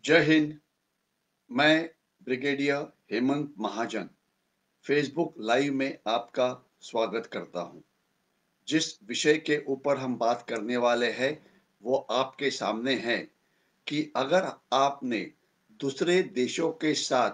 जय हिंद। मैं ब्रिगेडियर हेमंत महाजन Facebook live में आपका स्वागत करता हूं। जिस विषय के ऊपर हम बात करने वाले हैं वो आपके सामने है कि अगर आपने दूसरे देशों के साथ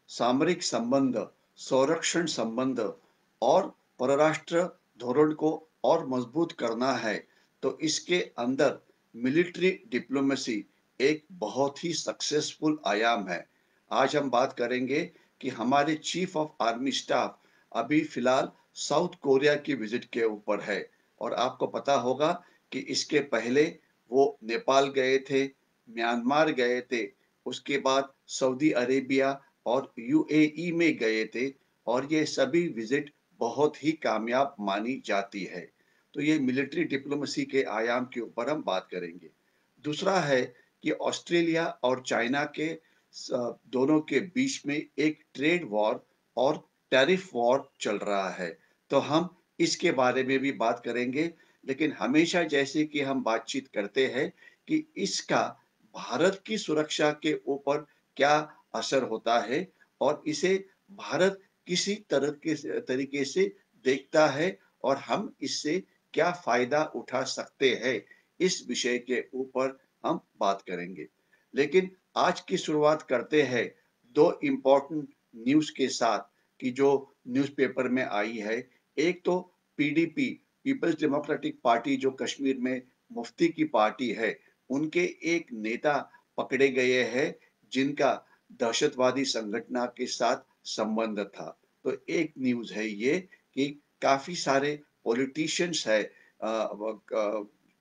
सामरिक संबंध, संरक्षण संबंध और परराष्ट्र धोरण को और मजबूत करना है, तो इसके अंदर मिलिट्री डिप्लोमेसी एक बहुत ही सक्सेसफुल आयाम है। आज हम बात करेंगे कि हमारे चीफ ऑफ आर्मी स्टाफ अभी फिलहाल साउथ कोरिया की विजिट के ऊपर है और आपको पता होगा कि इसके पहले वो नेपाल गए थे, म्यांमार गए थे, उसके बाद सऊदी अरेबिया और यूएई में गए थे और ये सभी विजिट बहुत ही कामयाब मानी जाती है। तो ये मिलिट्री डिप्लोमेसी के आयाम के ऊपर हम बात करेंगे। दूसरा है कि ऑस्ट्रेलिया और चाइना के दोनों के बीच में एक ट्रेड वॉर और टैरिफ वॉर चल रहा है। तो हम इसके बारे में भी बात करेंगे, लेकिन हमेशा जैसे कि हम बातचीत करते हैं कि इसका भारत की सुरक्षा के ऊपर क्या असर होता है और इसे भारत किसी तरह के तरीके से देखता है और हम इससे क्या फायदा उठा सकते हैं, इस विषय के ऊपर हम बात करेंगे। लेकिन आज की शुरुआत करते हैं दो इम्पोर्टेंट न्यूज़ के साथ कि जो न्यूज़पेपर में आई है। एक तो पीडीपी, पीपल्स डेमोक्रेटिक पार्टी, जो कश्मीर में मुफ्ती की पार्टी है, उनके एक नेता पकड़े गए हैं जिनका दहशतवादी संगठन के साथ संबंध था। तो एक न्यूज़ है ये कि काफ़ी सारे पॉलिटिशियंस है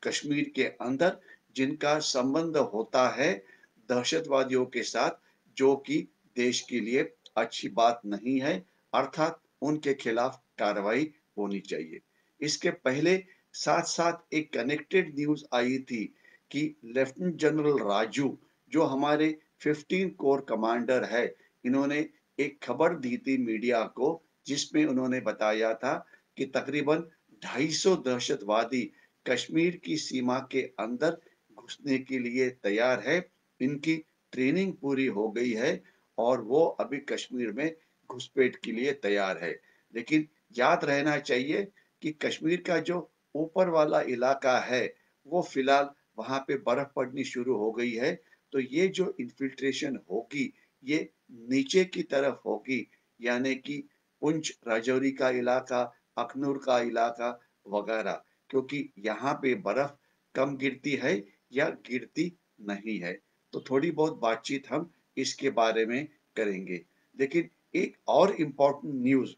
कश्मीर के अंदर जिनका संबंध होता है दहशतवादियों के साथ, जो कि देश के लिए अच्छी बात नहीं है, अर्थात उनके खिलाफ कार्रवाई होनी चाहिए। इसके पहले साथ-साथ एक कनेक्टेड न्यूज़ आई थी कि लेफ्टिनेंट जनरल राजू, जो हमारे 15 कोर कमांडर है, इन्होंने एक खबर दी थी मीडिया को, जिसमें उन्होंने बताया था कि तकरीबन 250 दहशतवादी कश्मीर की सीमा के अंदर घुसने के लिए तैयार है। इनकी ट्रेनिंग पूरी हो गई है और वो अभी कश्मीर में घुसपैठ के लिए तैयार है। लेकिन याद रहना चाहिए कि कश्मीर का जो ऊपर वाला इलाका है, वो फिलहाल वहाँ पे बर्फ पड़नी शुरू हो गई है। तो ये जो इन्फिल्ट्रेशन होगी, ये नीचे की तरफ होगी, यानी कि पुंछ राजौरी का इलाका, अखनूर का इलाका वगैरह, क्योंकि यहाँ पे बर्फ कम गिरती है या गिरती नहीं है। तो थोड़ी बहुत बातचीत हम इसके बारे में करेंगे। लेकिन एक और इम्पोर्टेंट न्यूज़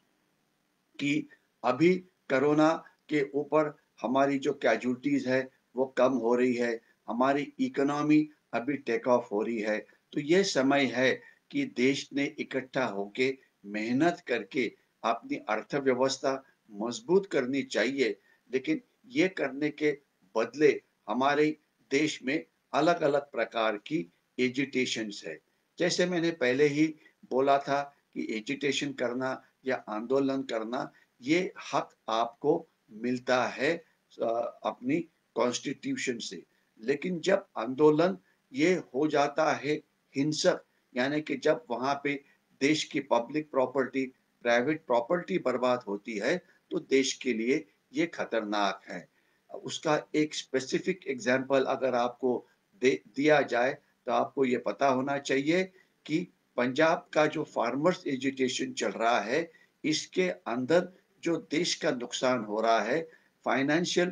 कि अभी कोरोना के ऊपर हमारी जो कैजुअल्टीज़ है वो कम हो रही है, हमारी इकोनॉमी अभी टेक ऑफ हो रही है। तो ये समय है कि देश ने इकट्ठा होके मेहनत करके अपनी अर्थव्यवस्था मजबूत करनी चाहिए। लेकिन ये करने के बदले हमारे देश में अलग-अलग प्रकार की एजिटेशंस है। जैसे मैंने पहले ही बोला था कि एजिटेशन करना या आंदोलन करना, ये हक आपको मिलता है अपनी कॉन्स्टिट्यूशन से। लेकिन जब आंदोलन ये हो जाता है हिंसक, यानी कि जब वहाँ पे देश की पब्लिक प्रॉपर्टी, प्राइवेट प्रॉपर्टी बर्बाद होती है, तो देश के लिए ये खतरनाक है। उसका एक स्पेसिफिक एग्जांपल अगर आपको दे दिया जाए, तो आपको ये पता होना चाहिए कि पंजाब का जो फार्मर्स एजिटेशन चल रहा है, इसके अंदर जो देश का नुकसान हो रहा है, फाइनेंशियल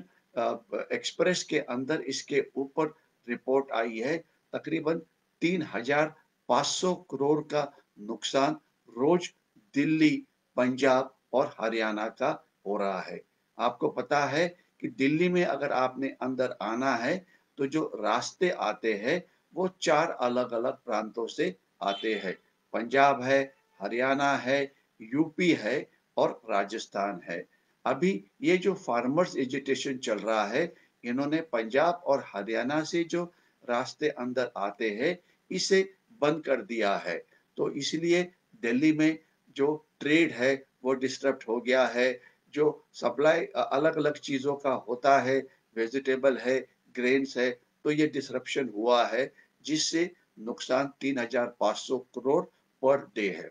एक्सप्रेस के अंदर इसके ऊपर रिपोर्ट आई है, तकरीबन 3,500 करोड़ का नुकसान रोज दिल्ली, पंजाब और हरियाणा का हो रहा है। आपको पता है कि दिल्ली में अगर आपने अंदर आना है, तो जो रास्ते आते हैं, वो 4 अलग-अलग प्रांतों से आते हैं। पंजाब है, हरियाणा है, यूपी है और राजस्थान है। अभी ये जो फार्मर्स एजिटेशन चल रहा है, इन्होंने पंजाब और हरियाणा से जो रास्ते अंदर आते हैं, इसे बंद कर दिया है। तो इसलिए दिल्ली में जो ट्रेड है, वो डिस्टर्ब हो गया है। जो सप्लाई अलग-अलग चीज़ों का होता है, वेजिटेबल है, ग्रेन्स है, तो ये डिसरप्शन हुआ है, जिससे नुकसान 3,500 करोड़ पर डे है।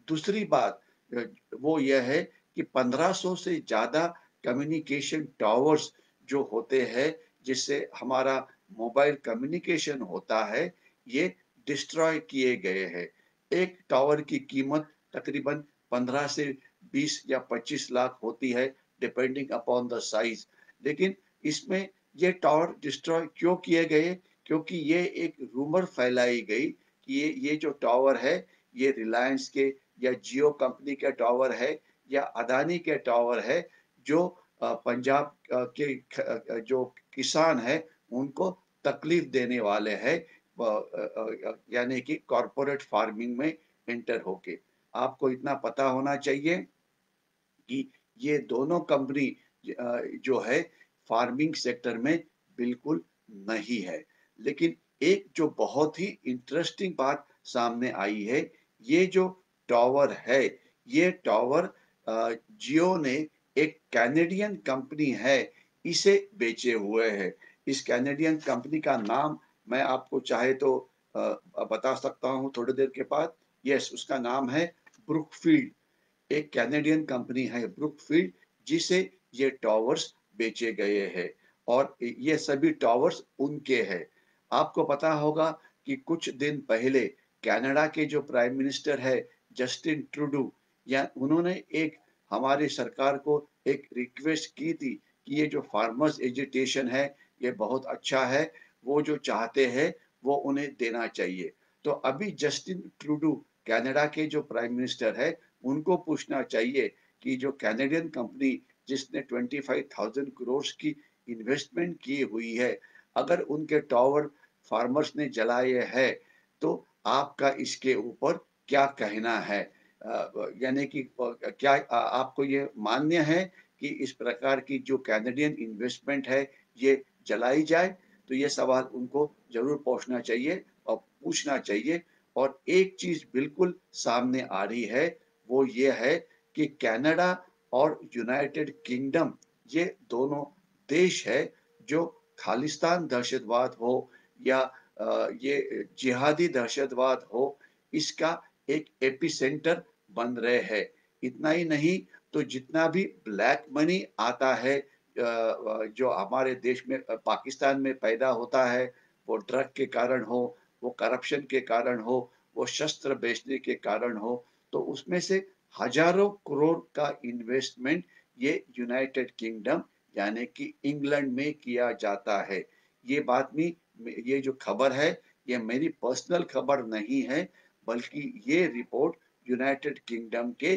दूसरी बात अ, वो यह है कि 1500 से ज़्यादा कम्युनिकेशन टावर्स जो होते हैं, जिससे हमारा मोबाइल कम्युनिकेशन होता है, ये डिस्ट्रॉय किए गए हैं। एक टावर की कीमत तकरीबन 15 से 20 या 25 लाख होती है, डिपेंडिंग अपॉन द साइज़। लेकिन इसमें ये टावर डिस्ट्रॉय क्यों किए गए? क्योंकि ये एक रूमर फैलाई गई कि ये जो टावर है, ये रिलायंस के या जियो कंपनी का टावर है या अदानी के टावर है, जो पंजाब जो किसान हैं, उनको तकलीफ देने वाले हैं, यानी कि कॉर्पोरेट फार्मिंग में एंटर होके। आपको इतना पता होना चाहिए कि ये दोनों कंपनी जो है फार्मिंग सेक्टर में बिल्कुल नहीं है। लेकिन एक जो बहुत ही इंटरेस्टिंग बात सामने आई है, ये जो टॉवर है, ये टॉवर जियो ने एक कैनेडियन कंपनी है, इसे बेचे हुए है। इस कैनेडियन कंपनी का नाम मैं आपको चाहे तो बता सकता हूँ थोड़ी देर के बाद। यस, उसका नाम है ब्रुकफील्ड। एक कैनेडियन कंपनी है ब्रुकफील्ड, जिसे ये टॉवर्स बेचे गए हैं और ये सभी टॉवर्स उनके हैं। आपको पता होगा कि कुछ दिन पहले कनाडा के जो प्राइम मिनिस्टर है जस्टिन ट्रूडो, या उन्होंने एक हमारी सरकार को एक रिक्वेस्ट की थी कि ये जो फार्मर्स एजिटेशन है, ये बहुत अच्छा है, वो जो चाहते हैं वो उन्हें देना चाहिए। तो अभी जस्टिन ट्रूडो कनाडा के जो प्राइम मिनिस्टर है, उनको पूछना चाहिए कि जो कैनेडियन कंपनी जिसने 25,000 करोड़ की इन्वेस्टमेंट की हुई है, अगर उनके टावर फार्मर्स ने जलाए हैं, तो आपका इसके ऊपर क्या कहना है? यानी कि क्या आपको ये मान्य है कि इस प्रकार की जो कैनेडियन इन्वेस्टमेंट है, ये जलाई जाए? तो ये सवाल उनको ज़रूर पूछना चाहिए और पूछना चाहिए। और एक चीज़ बिल्कुल सामने आ रही है, वो ये है कि कनाडा और यूनाइटेड किंगडम, ये दोनों देश है जो खालिस्तान दहशतवाद हो या ये जिहादी दहशतवाद हो, इसका एक एपिसेंटर बन रहे हैं। इतना ही नहीं, तो जितना भी ब्लैक मनी आता है जो हमारे देश में पाकिस्तान में पैदा होता है, वो ड्रग के कारण हो, वो करप्शन के कारण हो, वो शस्त्र बेचने के कारण हो, तो उसमें से हजारों करोड़ का इन्वेस्टमेंट ये यूनाइटेड किंगडम यानी कि इंग्लैंड में किया जाता है। ये बात नहीं, ये जो खबर है, ये मेरी पर्सनल खबर नहीं है, बल्कि ये रिपोर्ट यूनाइटेड किंगडम के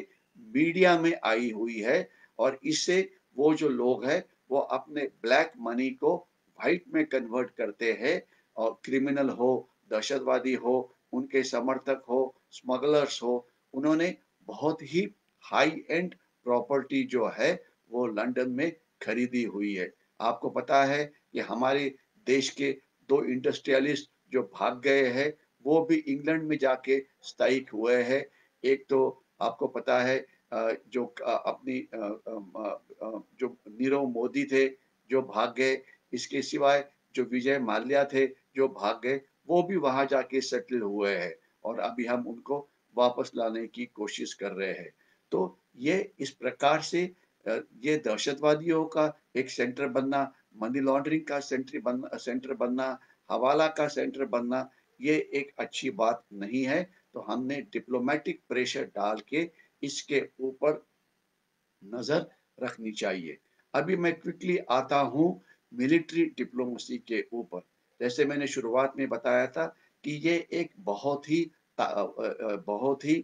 मीडिया में आई हुई है। और इससे वो जो लोग हैं, वो अपने ब्लैक मनी को व्हाइट में कन्वर्ट करते हैं, और क्रिमिनल हो, दहशतवादी हो, उनके समर्थक हो, स्मगलर्स हो, उन्होंने बहुत ही हाई एंड प्रॉपर्टी जो है वो लंदन में खरीदी हुई है। आपको पता है कि हमारे देश के 2 इंडस्ट्रियलिस्ट जो भाग गए हैं, वो भी इंग्लैंड में जाके स्थायिक हुए हैं। एक तो आपको पता है जो अपनी जो नीरव मोदी थे, जो भाग गए। इसके सिवाय जो विजय माल्या थे, जो भाग गए, वो भी वहाँ जाके सेटल हुए हैं और अभी हम उनको वापस लाने की कोशिश कर रहे हैं। तो ये इस प्रकार से ये दहशतवादियों का एक सेंटर बनना, मनी लॉन्ड्रिंग का सेंटर बनना, हवाला का सेंटर बनना, ये एक अच्छी बात नहीं है। तो हमने डिप्लोमेटिक प्रेशर डाल के इसके ऊपर नज़र रखनी चाहिए। अभी मैं क्विकली आता हूँ मिलिट्री डिप्लोमेसी के ऊपर। जैसे मैंने शुरुआत में बताया था कि ये एक बहुत ही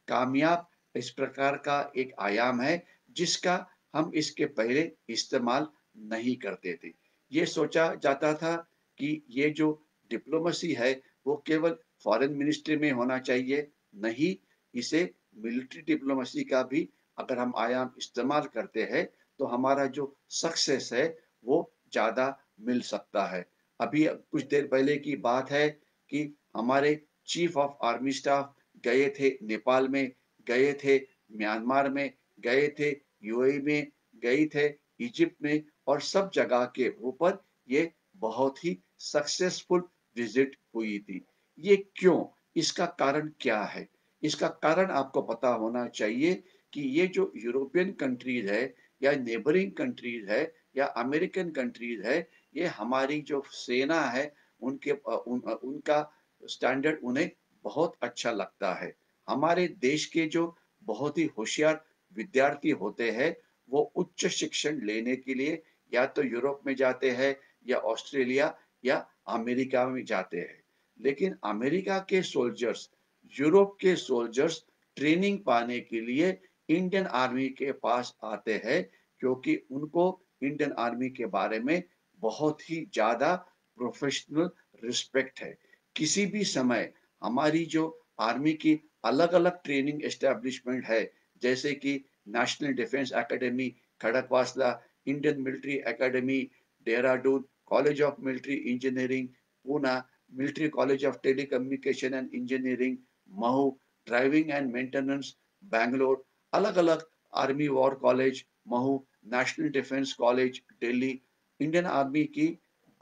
कामयाब इस प्रकार का एक आयाम है, जिसका हम इसके पहले इस्तेमाल नहीं करते थे। ये सोचा जाता था कि ये जो डिप्लोमेसी है, वो केवल फॉरेन मिनिस्ट्री में होना चाहिए। नहीं, इसे मिलिट्री डिप्लोमेसी का भी अगर हम आयाम इस्तेमाल करते हैं, तो हमारा जो सक्सेस है, वो ज़्यादा मिल सकता है। अभी कुछ देर पहले की बात है कि हमारे चीफ ऑफ आर्मी स्टाफ गए थे नेपाल में, गए थे म्यांमार में, गए थे यूएई में, गए थे इजिप्ट में, और सब जगह के ऊपर ये बहुत ही सक्सेसफुल विजिट हुई थी। ये क्यों? इसका कारण क्या है? इसका कारण आपको पता होना चाहिए कि ये जो यूरोपियन कंट्रीज़ है या नेबरिंग कंट्रीज़ है या अमेरिकन कंट्रीज़ है, ये हमारी जो सेना है उनका स्टैंडर्ड उन्हें बहुत अच्छा लगता है। हमारे देश के जो बहुत ही होशियार विद्यार्थी होते हैं, वो उच्च शिक्षण लेने के लिए या तो यूरोप में जाते हैं या ऑस्ट्रेलिया या अमेरिका में जाते हैं। लेकिन अमेरिका के सोल्जर्स, यूरोप के सोल्जर्स ट्रेनिंग पाने के लिए इंडियन आर्मी के पास आते हैं, क्योंकि उनको इंडियन आर्मी के बारे में बहुत ही ज़्यादा प्रोफेशनल रिस्पेक्ट है। किसी भी समय हमारी जो आर्मी की अलग-अलग ट्रेनिंग एस्टेब्लिशमेंट है, जैसे कि National Defence Academy Khadakwasla, Indian Military Academy Dehradun, College of Military Engineering Poona, Military College of Telecommunication and Engineering Mhow, driving and maintenance Bangalore, अलग-अलग Army War College Mhow, National Defence College Delhi, Indian Army की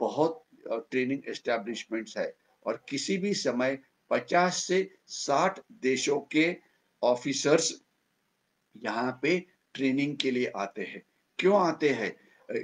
बहुत ट्रेनिंग एस्टेब्लिशमेंट्स है और किसी भी समय 50 से 60 देशों के ऑफिसर्स यहाँ पे ट्रेनिंग के लिए आते हैं। क्यों आते हैं?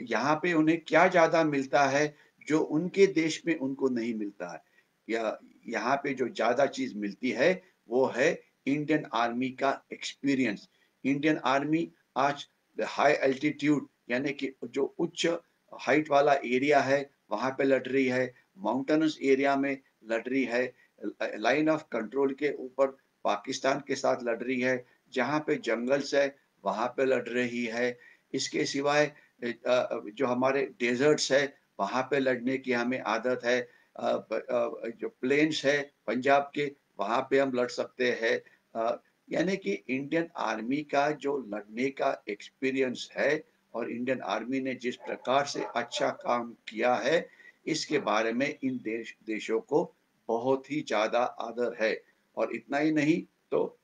यहाँ पे उन्हें क्या ज़्यादा मिलता है जो उनके देश में उनको नहीं मिलता है? या यहाँ पे जो ज़्यादा चीज़ मिलती है वो है इंडियन आर्मी का एक्सपीरियंस। इंडियन आर्मी आज हाई एल्टीट्यूड यानी कि जो उच्च हाइट वाला एरिया है वहाँ पे लड़ रही है, माउंटेनस एरिया में लड़ रही है, लाइन ऑफ कंट्रोल के ऊपर पाकिस्तान के साथ लड़ रही है, जहाँ पे जंगल्स है वहाँ पे लड़ रही है। इसके सिवाय जो हमारे डेज़र्ट्स है वहाँ पे लड़ने की हमें आदत है। जो प्लेन्स है पंजाब के वहाँ पे हम लड़ सकते हैं। यानी कि इंडियन आर्मी का जो लड़ने का एक्सपीरियंस है और इंडियन आर्मी ने जिस प्रकार से अच्छा काम किया है, इसके बारे में इन देशों को बहुत ही ज़्यादा आदर है। और इतना ही नहीं तो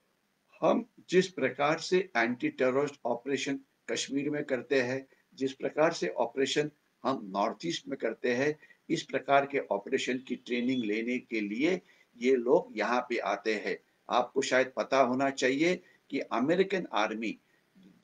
हम जिस प्रकार से एंटी टेररिस्ट ऑपरेशन कश्मीर में करते हैं, जिस प्रकार से ऑपरेशन हम नॉर्थ ईस्ट में करते हैं, इस प्रकार के ऑपरेशन की ट्रेनिंग लेने के लिए ये लोग यहाँ पे आते हैं। आपको शायद पता होना चाहिए कि अमेरिकन आर्मी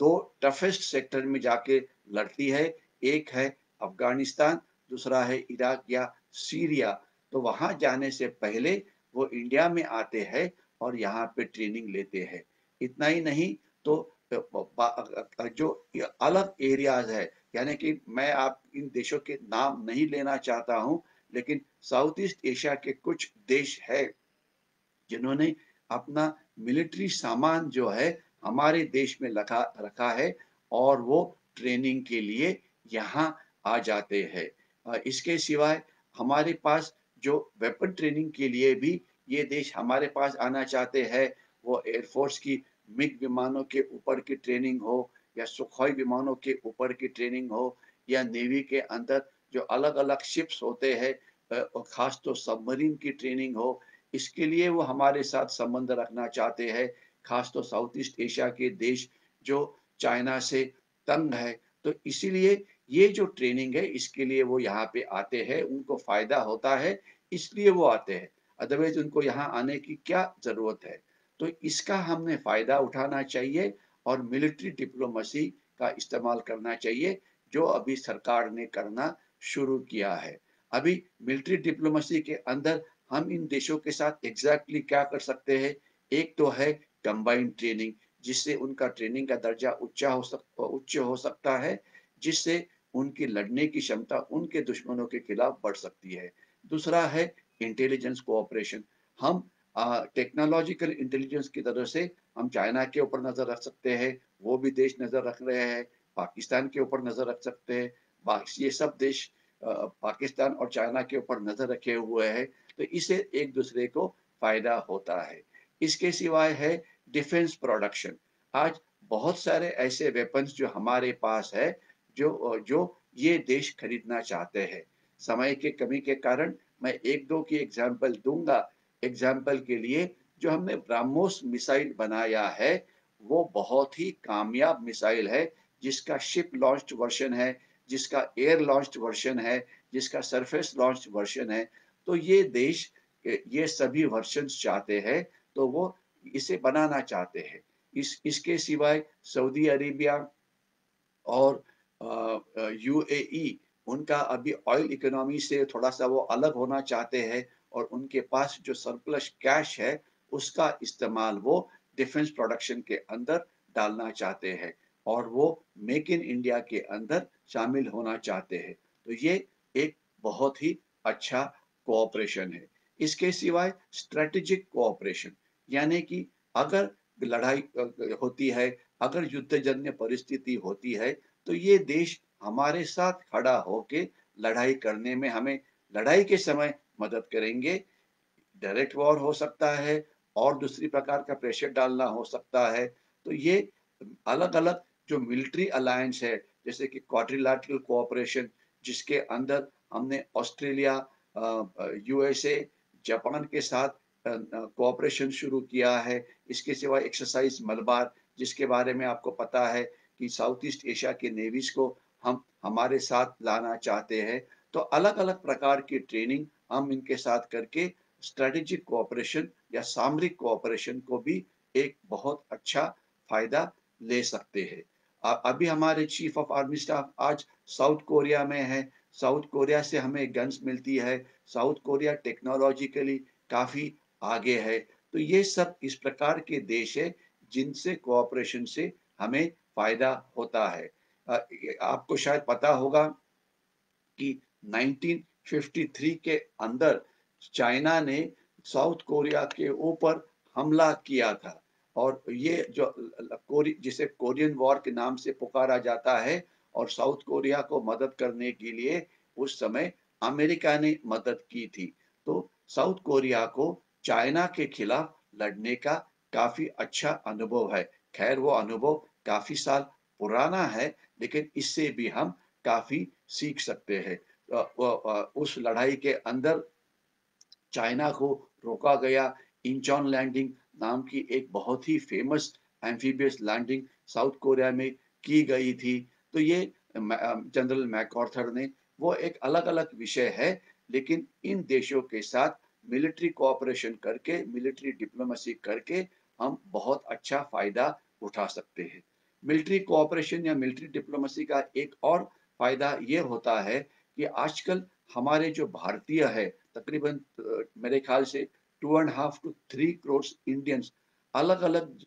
2 टफेस्ट सेक्टर में जाके लड़ती है। एक है अफ़गानिस्तान, दूसरा है इराक या सीरिया। तो वहाँ जाने से पहले वो इंडिया में आते हैं और यहाँ पे ट्रेनिंग लेते हैं। इतना ही नहीं तो जो अलग एरियाज़ है, यानी कि मैं आप इन देशों के नाम नहीं लेना चाहता हूँ, लेकिन साउथ ईस्ट एशिया के कुछ देश है जिन्होंने अपना मिलिट्री सामान जो है हमारे देश में लगा रखा है और वो ट्रेनिंग के लिए यहाँ आ जाते हैं। इसके सिवाय हमारे पास जो वेपन ट्रेनिंग के लिए भी ये देश हमारे पास आना चाहते हैं, वो एयरफोर्स की मिग विमानों के ऊपर की ट्रेनिंग हो या सुखोई विमानों के ऊपर की ट्रेनिंग हो या नेवी के अंदर जो अलग-अलग शिप्स होते हैं और खास तो सबमरीन की ट्रेनिंग हो, इसके लिए वो हमारे साथ संबंध रखना चाहते हैं, खास तो साउथ ईस्ट एशिया के देश जो चाइना से तंग है। तो इसीलिए ये जो ट्रेनिंग है इसके लिए वो यहाँ पे आते हैं, उनको फ़ायदा होता है इसलिए वो आते हैं। अदरवाइज़ उनको यहाँ आने की क्या ज़रूरत है? तो इसका हमने फ़ायदा उठाना चाहिए और मिलिट्री डिप्लोमेसी का इस्तेमाल करना चाहिए, जो अभी सरकार ने करना शुरू किया है। अभी मिलिट्री डिप्लोमेसी के अंदर हम इन देशों के साथ एग्ज़ैक्टली क्या कर सकते हैं? एक तो है कंबाइंड ट्रेनिंग, जिससे उनका ट्रेनिंग का दर्जा उच्च हो सकता है, जिससे उनकी लड़ने की क्षमता उनके दुश्मनों के खिलाफ बढ़ सकती है। दूसरा है इंटेलिजेंस कोऑपरेशन। हम टेक्नोलॉजिकल इंटेलिजेंस की तरह से हम चाइना के ऊपर नज़र रख सकते हैं, वो भी देश नज़र रख रहे हैं, पाकिस्तान के ऊपर नज़र रख सकते हैं। ये सब देश पाकिस्तान और चाइना के ऊपर नज़र रखे हुए हैं, तो इससे एक दूसरे को फ़ायदा होता है। इसके सिवाय है डिफेंस प्रोडक्शन। आज बहुत सारे ऐसे वेपन्स जो हमारे पास है, जो ये देश खरीदना चाहते हैं। समय की कमी के कारण मैं 1-2 की एग्ज़ाम्पल दूँगा। एग्ज़ाम्पल के लिए जो हमने ब्रह्मोस मिसाइल बनाया है, वो बहुत ही कामयाब मिसाइल है, जिसका शिप लॉन्च्ड वर्ज़न है, जिसका एयर लॉन्च्ड वर्ज़न है, जिसका सरफेस लॉन्च्ड वर्ज़न है। तो ये देश ये सभी वर्जन्स चाहते हैं, तो वो इसे बनाना चाहते हैं। इसके सिवाय सऊदी अरेबिया और यूएई, उनका अभी ऑयल इकोनॉमी से थोड़ा-सा वो अलग होना चाहते हैं और उनके पास जो सरप्लस कैश है, उसका इस्तेमाल वो डिफेंस प्रोडक्शन के अंदर डालना चाहते हैं और वो मेक इन इंडिया के अंदर शामिल होना चाहते हैं। तो ये एक बहुत ही अच्छा कोऑपरेशन है। इसके सिवाय स्ट्रैटेजिक कोऑपरेशन, यानी कि अगर लड़ाई होती है, अगर युद्धजन्य परिस्थिति होती है, तो ये देश हमारे साथ खड़ा होके लड़ाई करने में हमें लड़ाई के समय मदद करेंगे। डायरेक्ट वॉर हो सकता है और दूसरी प्रकार का प्रेशर डालना हो सकता है। तो ये अलग-अलग जो मिलिट्री अलायंस है, जैसे कि क्वाड्रिलैटरल कोऑपरेशन, जिसके अंदर हमने ऑस्ट्रेलिया, यूएसए, जापान के साथ कोऑपरेशन शुरू किया है। इसके सिवा एक्सरसाइज मलबार, जिसके बारे में आपको पता है कि साउथ ईस्ट एशिया के नेवीज़ को हम हमारे साथ लाना चाहते हैं। तो अलग-अलग प्रकार की ट्रेनिंग हम इनके साथ करके स्ट्रेटेजिक कोऑपरेशन या सामरिक कोऑपरेशन को भी एक बहुत अच्छा फ़ायदा ले सकते हैं। अभी हमारे चीफ ऑफ आर्मी स्टाफ आज साउथ कोरिया में हैं। साउथ कोरिया से हमें गन्स मिलती है। साउथ कोरिया टेक्नोलॉजिकली काफ़ी आगे है। तो ये सब इस प्रकार के देश हैं, जिनसे कोऑपरेशन से हमें फ़ायदा होता है। आपको शायद पता होगा कि 1953 के अंदर चाइना ने साउथ कोरिया के ऊपर हमला किया था और ये जो जिसे कोरियन वॉर के नाम से पुकारा जाता है, और साउथ कोरिया को मदद करने के लिए उस समय अमेरिका ने मदद की थी। तो साउथ कोरिया को चाइना के खिलाफ लड़ने का काफ़ी अच्छा अनुभव है। ख़ैर वो अनुभव काफ़ी साल पुराना है, लेकिन इससे भी हम काफ़ी सीख सकते हैं। उस लड़ाई के अंदर चाइना को रोका गया। इंचॉन लैंडिंग नाम की एक बहुत ही famous amphibious landing South Korea में की गई थी। तो ये जनरल मैकआर्थर ने, वो एक अलग-अलग विषय है, लेकिन इन देशों के साथ मिलिट्री कोऑपरेशन करके, मिलिट्री डिप्लोमेसी करके हम बहुत अच्छा फ़ायदा उठा सकते हैं। मिलिट्री कोऑपरेशन या मिलिट्री डिप्लोमेसी का एक और फ़ायदा ये होता है कि आजकल हमारे जो भारतीय है, तकरीबन मेरे ख्याल से 2.5 टू 3 करोड़ इंडियंस अलग-अलग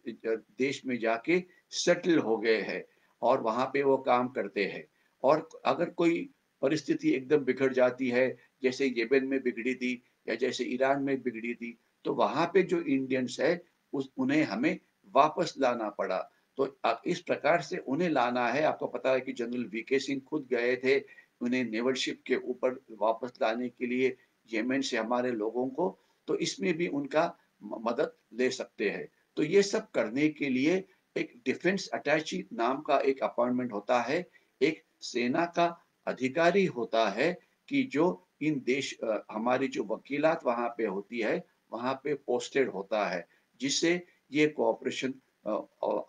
देश में जाके सेटल हो गए हैं और वहाँ पे वो काम करते हैं। और अगर कोई परिस्थिति एकदम बिगड़ जाती है, जैसे येमेन में बिगड़ी थी या जैसे ईरान में बिगड़ी थी, तो वहाँ पे जो इंडियंस है, उस उन्हें हमें वापस लाना पड़ा। तो इस प्रकार से उन्हें लाना है। आपको पता है कि जनरल वीके सिंह खुद गए थे उन्हें नेवल शिप के ऊपर वापस लाने के लिए, येमेन से हमारे लोगों को। तो इसमें भी उनका मदद ले सकते हैं। तो ये सब करने के लिए एक डिफेंस अटैची नाम का एक अपॉइंटमेंट होता है। एक सेना का अधिकारी होता है कि जो इन देश हमारी जो वकीलात वहाँ पे होती है, वहाँ पे पोस्टेड होता है, जिससे ये कोऑपरेशन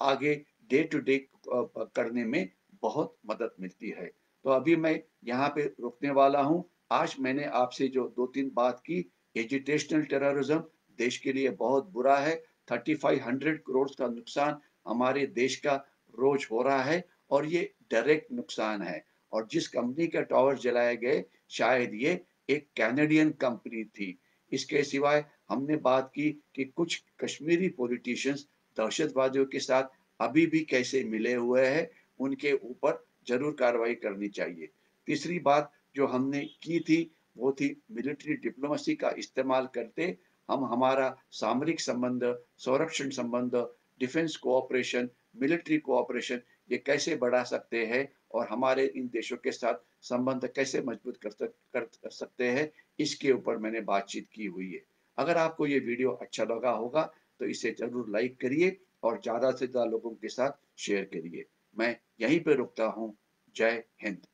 आगे डे टू डे करने में बहुत मदद मिलती है। तो अभी मैं यहाँ पे रुकने वाला हूँ। आज मैंने आपसे जो 2-3 बात की, एजिटेशनल टेररिज्म देश के लिए बहुत बुरा है। 3500 करोड़ का नुकसान हमारे देश का रोज हो रहा है और ये डायरेक्ट नुकसान है। और जिस कंपनी के टावर जलाए गए, शायद ये एक कैनेडियन कंपनी थी। इसके सिवाय हमने बात की कि कुछ कश्मीरी पॉलिटिशियंस दहशतवादियों के साथ अभी भी कैसे मिले हुए हैं, उनके ऊपर ज़रूर कार्रवाई करनी चाहिए। तीसरी बात जो हमने की थी, वो थी मिलिट्री डिप्लोमेसी का इस्तेमाल करते हम हमारा सामरिक संबंध, संरक्षण संबंध, डिफेंस कोऑपरेशन, मिलिट्री कोऑपरेशन ये कैसे बढ़ा सकते हैं और हमारे इन देशों के साथ संबंध कैसे मजबूत कर सकते हैं, इसके ऊपर मैंने बातचीत की हुई है। अगर आपको ये वीडियो अच्छा लगा होगा, तो इसे ज़रूर लाइक करिए और ज़्यादा से ज़्यादा लोगों के साथ शेयर करिए। मैं यहीं पे रुकता हूँ। जय हिंद।